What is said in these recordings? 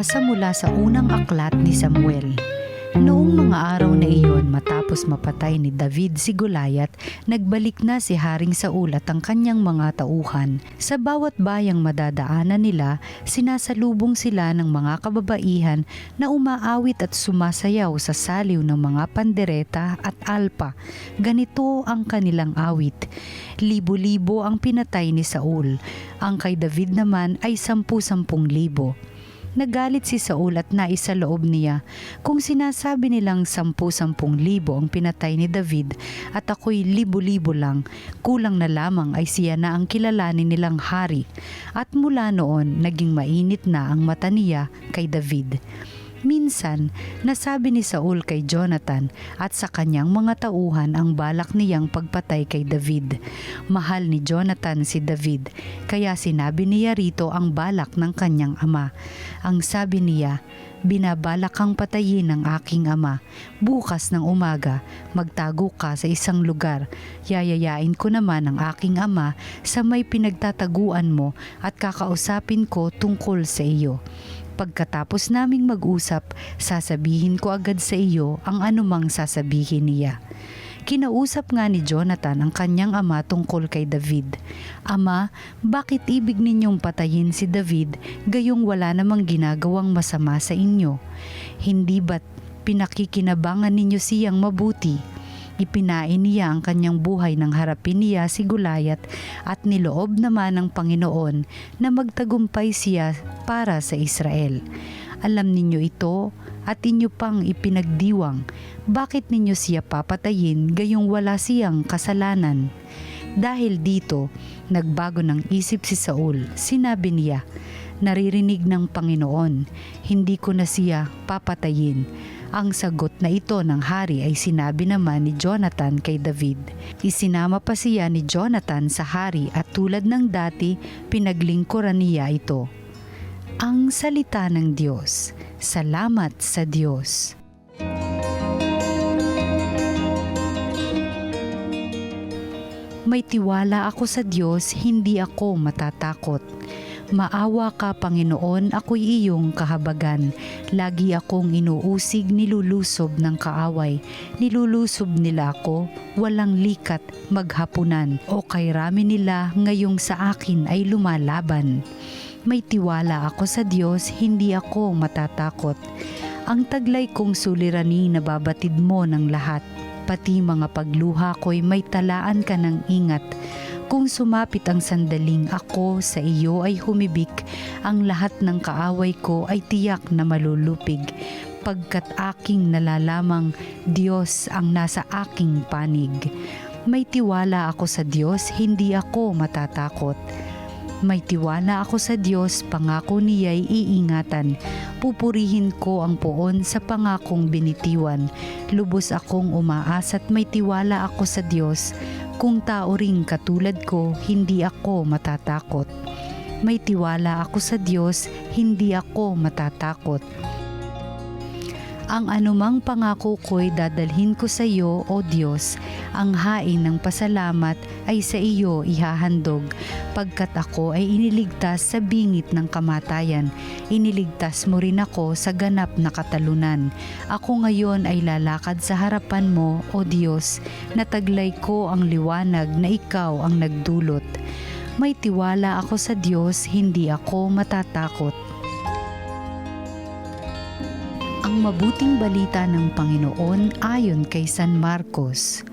Pagbasa mula sa unang aklat ni Samuel. Noong mga araw na iyon, matapos mapatay ni David si Goliath, nagbalik na si Haring Saul at ang kanyang mga tauhan. Sa bawat bayang madadaanan nila, sinasalubong sila ng mga kababaihan na umaawit at sumasayaw sa saliw ng mga pandereta at alpa. Ganito ang kanilang awit. Libo-libo ang pinatay ni Saul. Ang kay David naman ay 10,000. Nagalit si Saul at naisaloob niya, kung sinasabi nilang 10,000 ang pinatay ni David at ako'y libo-libo lang, kulang na lamang ay siya na ang kilalanin nilang hari. At mula noon, naging mainit na ang mata niya kay David. Minsan, nasabi ni Saul kay Jonathan at sa kanyang mga tauhan ang balak niyang pagpatay kay David. Mahal ni Jonathan si David, kaya sinabi niya rito ang balak ng kanyang ama. Ang sabi niya, "Binabalak kang patayin ng aking ama. Bukas ng umaga, magtago ka sa isang lugar. Yayayain ko naman ang aking ama sa may pinagtataguan mo at kakausapin ko tungkol sa iyo. Pagkatapos naming mag-usap, sasabihin ko agad sa iyo ang anumang sasabihin niya." Kinausap nga ni Jonathan ang kanyang ama tungkol kay David. "Ama, bakit ibig ninyong patayin si David gayong wala namang ginagawang masama sa inyo? Hindi ba't pinakikinabangan ninyo siyang mabuti? Ipinain niya ang kanyang buhay nang harapin niya si Goliath at niloob naman ng Panginoon na magtagumpay siya para sa Israel. Alam ninyo ito at inyo pang ipinagdiwang. Bakit ninyo siya papatayin gayong wala siyang kasalanan?" Dahil dito, nagbago ng isip si Saul. Sinabi niya, "Naririnig ng Panginoon, hindi ko na siya papatayin." Ang sagot na ito ng hari ay sinabi naman ni Jonathan kay David. Isinama pa siya ni Jonathan sa hari at tulad ng dati, pinaglingkuran niya ito. Ang salita ng Diyos. Salamat sa Diyos. May tiwala ako sa Diyos, hindi ako matatakot. Maawa ka, Panginoon, ako'y iyong kahabagan. Lagi akong inuusig, nilulusob ng kaaway. Nilulusob nila ako, walang likat, maghapunan. O kay rami nila ngayong sa akin ay lumalaban. May tiwala ako sa Diyos, hindi ako matatakot. Ang taglay kong suliranin nababatid mo ng lahat. Pati mga pagluha ko'y may talaan ka ng ingat. Kung sumapit ang sandaling ako sa iyo ay humibik, ang lahat ng kaaway ko ay tiyak na malulupig. Pagkat aking nalalamang Diyos ang nasa aking panig. May tiwala ako sa Diyos, hindi ako matatakot. May tiwala ako sa Diyos, pangako niya'y iingatan. Pupurihin ko ang poon sa pangakong binitiwan. Lubos akong umaas at may tiwala ako sa Diyos. Kung tao ring katulad ko, hindi ako matatakot. May tiwala ako sa Diyos, hindi ako matatakot. Ang anumang pangako ko'y dadalhin ko sa iyo, O Diyos. Ang hain ng pasalamat ay sa iyo ihahandog, pagkat ako ay iniligtas sa bingit ng kamatayan. Iniligtas mo rin ako sa ganap na katalunan. Ako ngayon ay lalakad sa harapan mo, O Diyos. Nataglay ko ang liwanag na ikaw ang nagdulot. May tiwala ako sa Diyos, hindi ako matatakot. Ang mabuting balita ng Panginoon ayon kay San Marcos.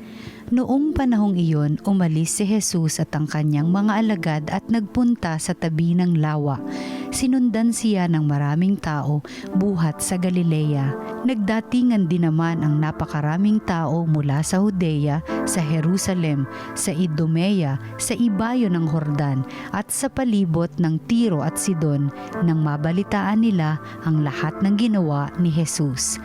Noong panahong iyon, umalis si Jesus at ang kanyang mga alagad at nagpunta sa tabi ng lawa. Sinundan siya ng maraming tao buhat sa Galilea. Nagdatingan din naman ang napakaraming tao mula sa Judea, sa Jerusalem, sa Idumea, sa ibayo ng Jordan at sa palibot ng Tiro at Sidon nang mabalitaan nila ang lahat ng ginawa ni Jesus.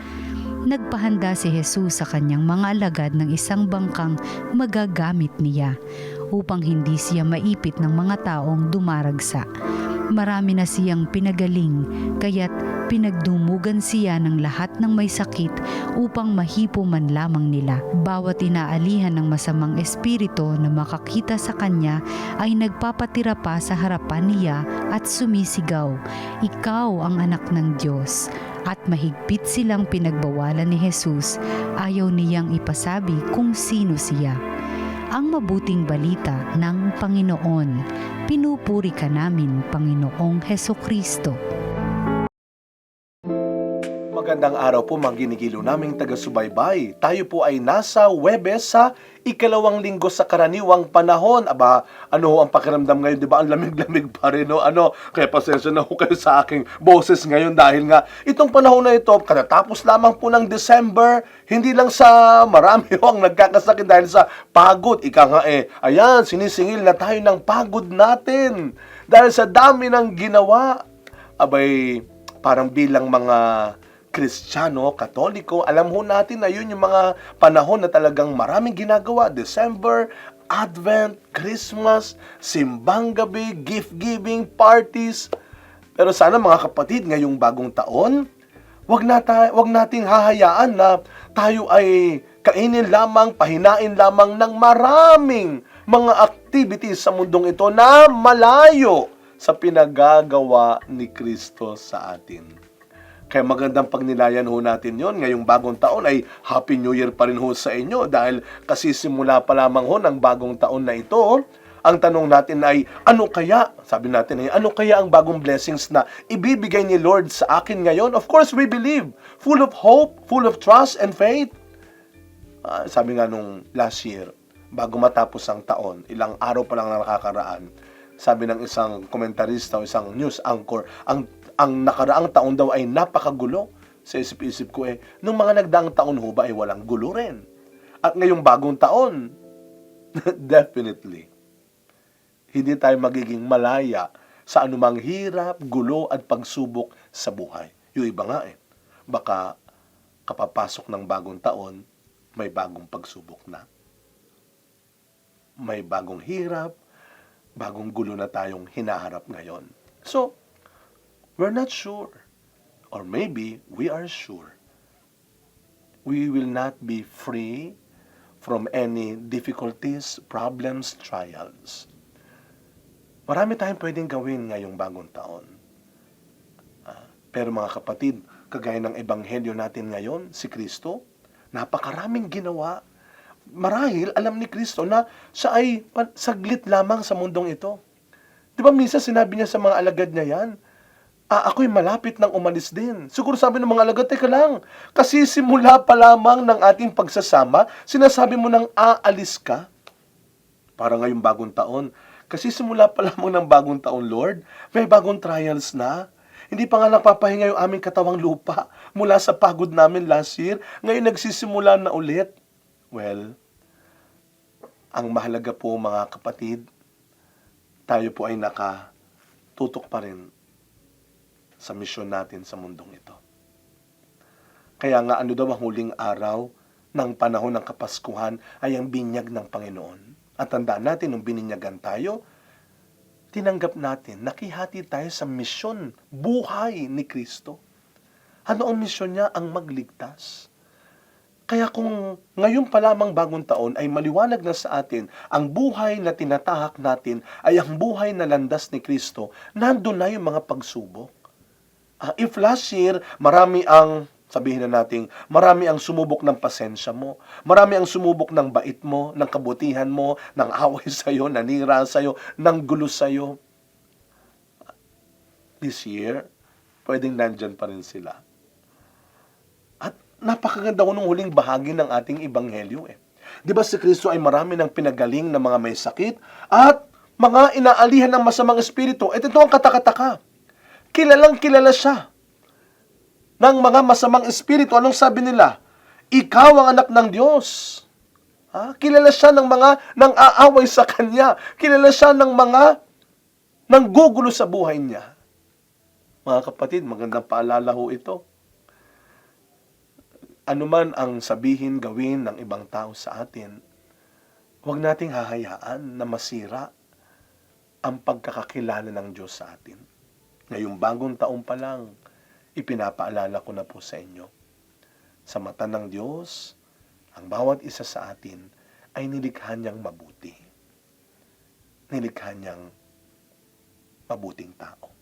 Nagpahanda si Jesus sa kanyang mga alagad ng isang bangkang magagamit niya upang hindi siya maipit ng mga taong dumaragsa. Marami na siyang pinagaling, kaya't pinagdumugan siya ng lahat ng may sakit upang mahipo man lamang nila. Bawat inaalihan ng masamang espiritu na makakita sa kanya ay nagpapatira pa sa harapan niya at sumisigaw, "Ikaw ang anak ng Diyos." At mahigpit silang pinagbawalan ni Jesus, ayaw niyang ipasabi kung sino siya. Ang mabuting balita ng Panginoon. Pinupuri ka namin, Panginoong Hesukristo. Magandang araw po mga ginigilo naming taga-subaybay. Tayo po ay nasa Huwebes sa ikalawang linggo sa karaniwang panahon. Aba, ano ho ang pakiramdam ngayon? Di ba ang lamig-lamig pa rin? No? Kaya pasensya na ho kayo sa aking boses ngayon dahil nga itong panahon na ito, katatapos lamang po ng December, hindi lang sa marami ho ang nagkakasakit dahil sa pagod. Ika nga ayan, sinisingil na tayo ng pagod natin dahil sa dami ng ginawa. Abay, parang bilang mga Kristiyano, Katoliko, alam ho natin na yun yung mga panahon na talagang maraming ginagawa. December, Advent, Christmas, simbang gabi, gift-giving, parties. Pero sana mga kapatid, ngayong bagong taon, wag nating hahayaan na tayo ay kainin lamang, pahinain lamang ng maraming mga activities sa mundong ito na malayo sa pinagagawa ni Kristo sa atin. Kaya magandang pagnilayan ho natin yon. Ngayong bagong taon ay Happy New Year pa rin ho sa inyo dahil kasisimula pa lamang ho ng bagong taon na ito. Ang tanong natin ay, ano kaya? Sabi natin ay, ano kaya ang bagong blessings na ibibigay ni Lord sa akin ngayon? Of course, we believe. Full of hope, full of trust and faith. Sabi nga nung last year, bago matapos ang taon, ilang araw pa lang na nakakaraan, sabi ng isang komentarista o isang news anchor, ang nakaraang taon daw ay napakagulo. Sa isip-isip ko nung mga nagdaang taon ho ba ay walang gulo rin? At ngayong bagong taon, definitely, hindi tayo magiging malaya sa anumang hirap, gulo at pagsubok sa buhay. Yung iba nga baka kapapasok ng bagong taon, may bagong pagsubok na. May bagong hirap, bagong gulo na tayong hinaharap ngayon. So, we're not sure, or maybe we are sure, we will not be free from any difficulties, problems, trials. Marami tayong pwedeng gawin ngayong bagong taon. Pero mga kapatid, kagaya ng ebanghelyo natin ngayon, si Kristo, napakaraming ginawa. Marahil alam ni Kristo na siya ay saglit lamang sa mundong ito. Di ba minsan sinabi niya sa mga alagad niya yan, ako'y malapit nang umalis din. Siguro sabi ng mga alagad, teka lang, kasi simula pa lamang ng ating pagsasama, sinasabi mo nang aalis ka. Para ngayong bagong taon, kasi simula pa lamang ng bagong taon, Lord, may bagong trials na. Hindi pa nga nagpapahinga yung aming katawang lupa mula sa pagod namin last year. Ngayon nagsisimula na ulit. Well, ang mahalaga po mga kapatid, tayo po ay nakatutok pa rin sa misyon natin sa mundong ito. Kaya nga ano daw ang huling araw ng panahon ng Kapaskuhan ay ang binyag ng Panginoon. At tandaan natin, nung bininyagan tayo, tinanggap natin, nakihati tayo sa misyon, buhay ni Kristo. Ano ang misyon niya? Ang magligtas. Kaya kung ngayon pa lamang bagong taon ay maliwanag na sa atin, ang buhay na tinatahak natin ay ang buhay na landas ni Kristo, nandun na yung mga pagsubok. If last year, marami ang sumubok ng pasensya mo, marami ang sumubok ng bait mo, ng kabutihan mo, ng away sa'yo, nanira sa'yo, ng gulo sa'yo. This year, pwedeng nandyan pa rin sila. At napakaganda ko nung huling bahagi ng ating ebanghelyo Di ba si Kristo ay marami ng pinagaling na mga may sakit at mga inaalihan ng masamang espiritu. At ito ang katakataka. Kilalang kilala siya ng mga masamang espiritu. Anong sabi nila? Ikaw ang anak ng Diyos. Kilala siya ng mga nang aaway sa kanya. Kilala siya ng mga nanggugulo sa buhay niya. Mga kapatid, magandang paalala ho ito. Ano man ang sabihin, gawin ng ibang tao sa atin, huwag nating hahayaan na masira ang pagkakakilala ng Diyos sa atin. Ngayong bagong taon pa lang, ipinapaalala ko na po sa inyo. Sa mata ng Diyos, ang bawat isa sa atin ay nilikha niyang mabuti. Nilikha niyang mabuting tao.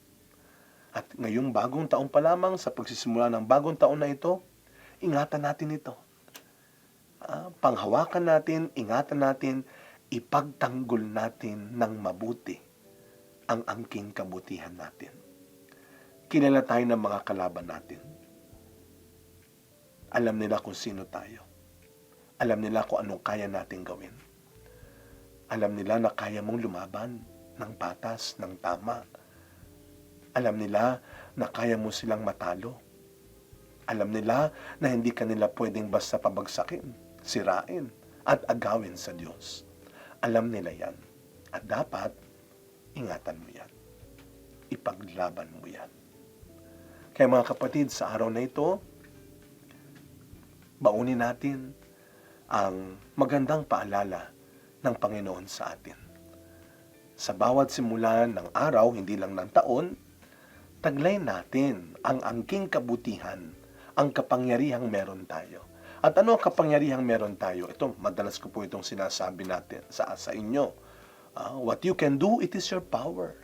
At ngayong bagong taon pa lamang, sa pagsisimula ng bagong taon na ito, ingatan natin ito. Panghawakan natin, ingatan natin, ipagtanggol natin ng mabuti ang angking kabutihan natin. Kilala tayo ng mga kalaban natin. Alam nila kung sino tayo. Alam nila kung anong kaya natin gawin. Alam nila na kaya mong lumaban ng patas, ng tama. Alam nila na kaya mo silang matalo. Alam nila na hindi ka nila pwedeng basta pabagsakin, sirain, at agawin sa Diyos. Alam nila yan. At dapat, ingatan mo yan. Ipaglaban mo yan. Kaya mga kapatid, sa araw na ito, baunin natin ang magandang paalala ng Panginoon sa atin. Sa bawat simula ng araw, hindi lang ng taon, taglay natin ang angking kabutihan, ang kapangyarihang meron tayo. At ano ang kapangyarihang meron tayo? Ito, madalas ko po itong sinasabi natin sa inyo. What you can do, it is your power.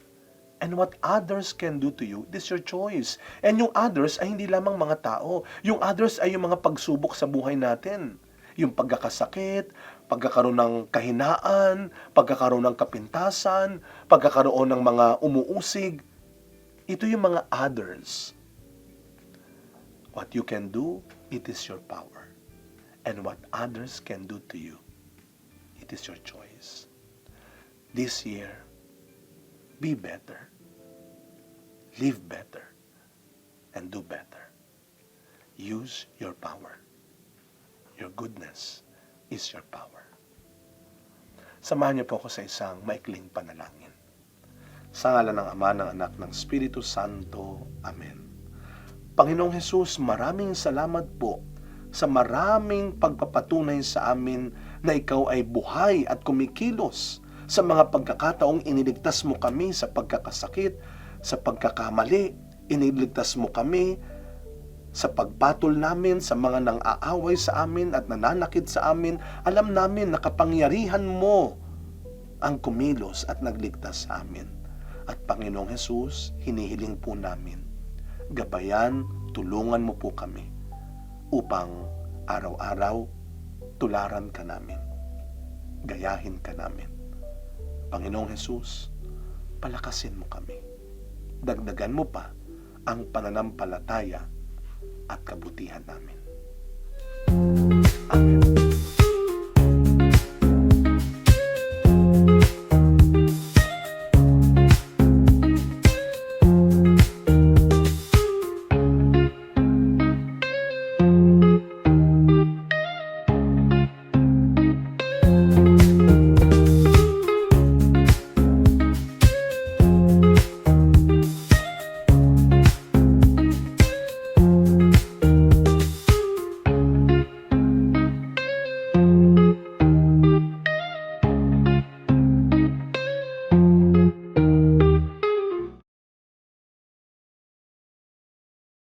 And what others can do to you, it is your choice. And yung others ay hindi lamang mga tao. Yung others ay yung mga pagsubok sa buhay natin. Yung pagkakasakit, pagkakaroon ng kahinaan, pagkakaroon ng kapintasan, pagkakaroon ng mga umuusig. Ito yung mga others. What you can do, it is your power. And what others can do to you, it is your choice. This year, be better, live better, and do better. Use your power. Your goodness is your power. Samahan niyo po ako sa isang maikling panalangin. Sa ngalan ng Ama, ng Anak, ng Espiritu Santo. Amen. Panginoong Hesus, maraming salamat po sa maraming pagpapatunay sa amin na Ikaw ay buhay at kumikilos sa mga pagkakataong iniligtas mo kami sa pagkakasakit, sa pagkakamali, iniligtas mo kami sa pagpatol namin sa mga nang-aaway sa amin at nananakit sa amin. Alam namin na kapangyarihan mo ang kumilos at nagligtas sa amin. At Panginoong Hesus, hinihiling po namin, gabayan, tulungan mo po kami upang araw-araw tularan ka namin, gayahin ka namin. Panginoong Hesus, palakasin mo kami. Dagdagan mo pa ang pananampalataya at kabutihan namin. Amen.